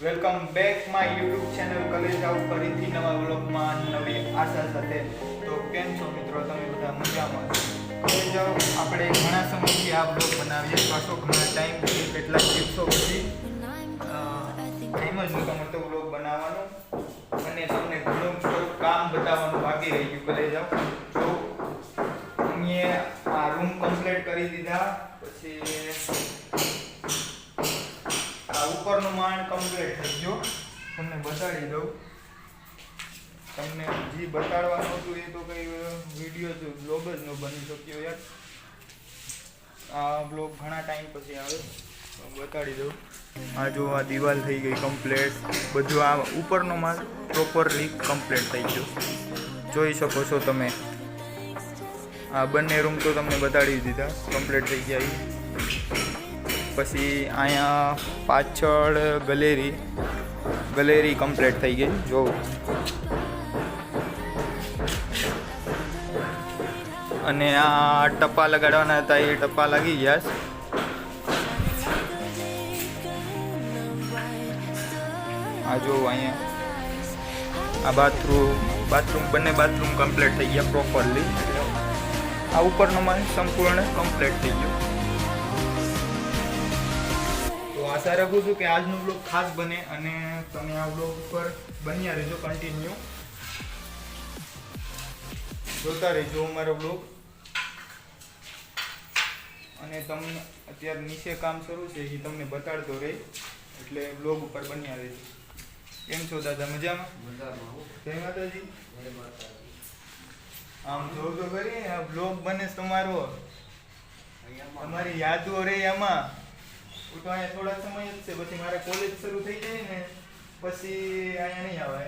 Welcome back my YouTube channel કલેજ આવું ફરીથી નવા વ્લોગમાં નવી આશા સાથે. તો કેમ છો મિત્રો, તમે બધા મજામાં? કલેજ આપણે ઘણા સમયથી આ વ્લોગ બનાવીએ, પાછો ઘણા ટાઈમથી કેટલાક દિવસો પછી ટાઈમ જ નહોતો મળતો વ્લોગ બનાવવાનો અને તમને ઘણું થોડું કામ બતાવવાનું બાકી રહી ગયું. કલેજ જો અમે આ રૂમ કમ્પ્લીટ કરી દીધા, પછી આ ઉપરનો માળ કમ્પ્લીટ થઈ ગયો. તમને બતાડી દઉં. તમને જે બતાડવાનું હતું એ તો કંઈ વિડીયો જ બ્લોગ જ ન બની શક્યો યાર. આ બ્લોગ ઘણા ટાઈમ પછી આવે, બતાડી દઉં. આ જો આ દિવાલ થઈ ગઈ કમ્પ્લીટ, બધું આ ઉપરનો માળ પ્રોપરલી કમ્પ્લીટ થઈ ગયો, જોઈ શકો છો તમે. આ બંને રૂમ તો તમને બતાડી દીધા, કમ્પ્લીટ થઈ ગયા. પછી અહીંયા પાછળ ગેલેરી કમ્પ્લીટ થઈ ગઈ. જો અને આ ટપ્પા લગાડવાના હતા, એ ટપ્પા લાગી ગયા. આ જો અહીંયા આ બાથરૂમ બંને બાથરૂમ કમ્પ્લીટ થઈ ગયા પ્રોપરલી. આ ઉપરનો માળ સંપૂર્ણ કમ્પ્લીટ થઈ ગયો. તો આશા રાખું છું કે આજનો બ્લોગ ખાસ બને અને તમે આ બ્લોગ ઉપર બન્યા રહેજો, કન્ટિન્યુ જોતા રહેજો અમારો બ્લોગ. અને તમને અત્યારે નીચે કામ શરૂ છે એ તમને બતાડતો રહે, એટલે બ્લોગ ઉપર બન્યા રહેજો. કેમ છો દાદા, મજામાં? જય માતાજી. આમ જો તો કરી આ બ્લોગ બને તમારો, તમારી યાદો રહે એમાં. હું તો અહીંયા થોડા સમય જ છે, પછી મારે કોલેજ શરૂ થઈ જાય ને પછી અહીંયા નહીં આવે.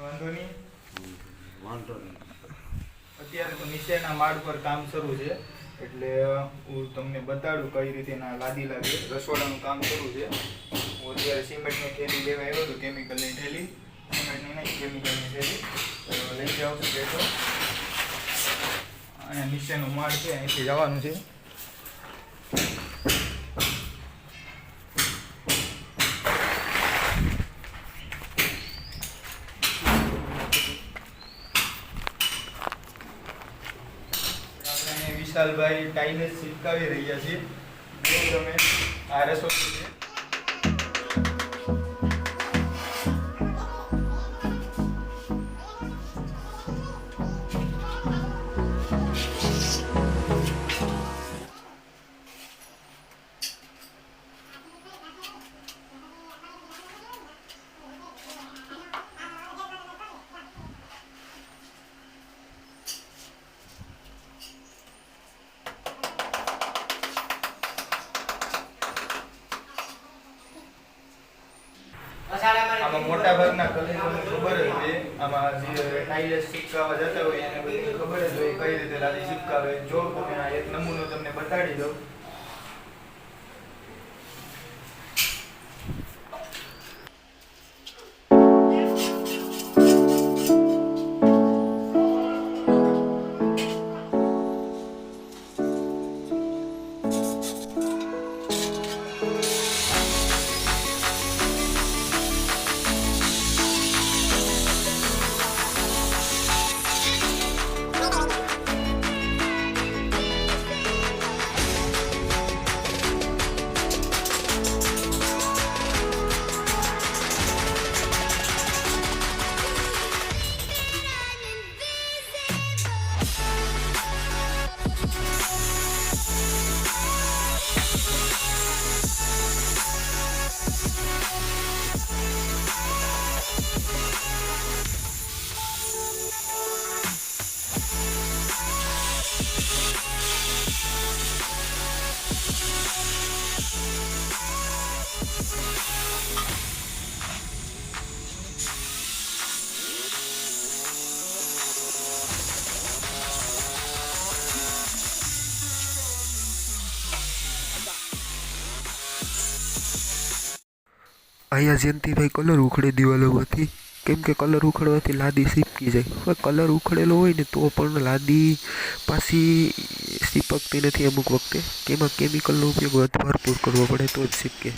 વાંધો નહીં. અત્યારે તો નીચેના માળ પર કામ શરૂ છે, એટલે હું તમને બતાડું કઈ રીતે ના લાદી લાગે. રસોડાનું કામ શરૂ છે. હું અત્યારે સિમેન્ટની થેલી લેવા આવ્યો હતો, કેમિકલની થેલી, સિમેન્ટની નહીં કેમિકલની થેલી લઈ જાઉં છું. બેઠો અને નીચેનો માળ છે, અહીંથી જવાનું છે. વિશાલભાઈ ટાઈને ચીપકાવી રહ્યા છીએ. જો તમે આ રસોઈ છે. આમાં મોટા ભાગના કલેજોને ખબર જ હોય, આમાં જે ટાઇલ્સ ચીપકાવા જતા હોય એને બધી ખબર જ હોય કઈ રીતે લાદી ચીપકાવે. જો તમે આ એક નમૂનો તમને બતાડી દઉં. અહીંયા જયંતિભાઈ કલર ઉખડે દિવાલોમાંથી, કેમ કે કલર ઉખડવાથી લાદી સીપકી જાય. હવે કલર ઉખડેલો હોય ને તો પણ લાદી પાછી સીપકતી નથી અમુક વખતે, કે એમાં કેમિકલનો ઉપયોગ ભરપૂર કરવો પડે તો જ સીપકે.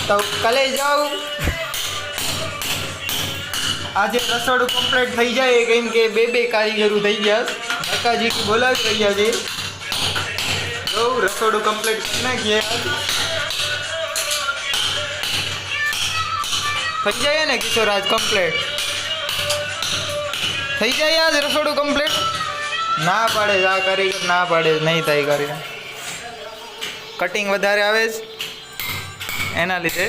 તો કાલે જાઉં આજે રસોડું કમ્પ્લીટ થઈ જાય કેમ કે બે કારીગરો થઈ ગયા કાકાજી કી બોલાવી રહ્યા છે તો રસોડું કમ્પ્લીટ કરી નાખીએ થઈ જાય ને કિશોર આજ કમ્પ્લીટ થઈ જાય આજ રસોડું કમ્પ્લીટ ના પાડે આ કારીગર ના પાડે નહીં થાય કારીગર કટિંગ વધારે આવે છે એના લીધે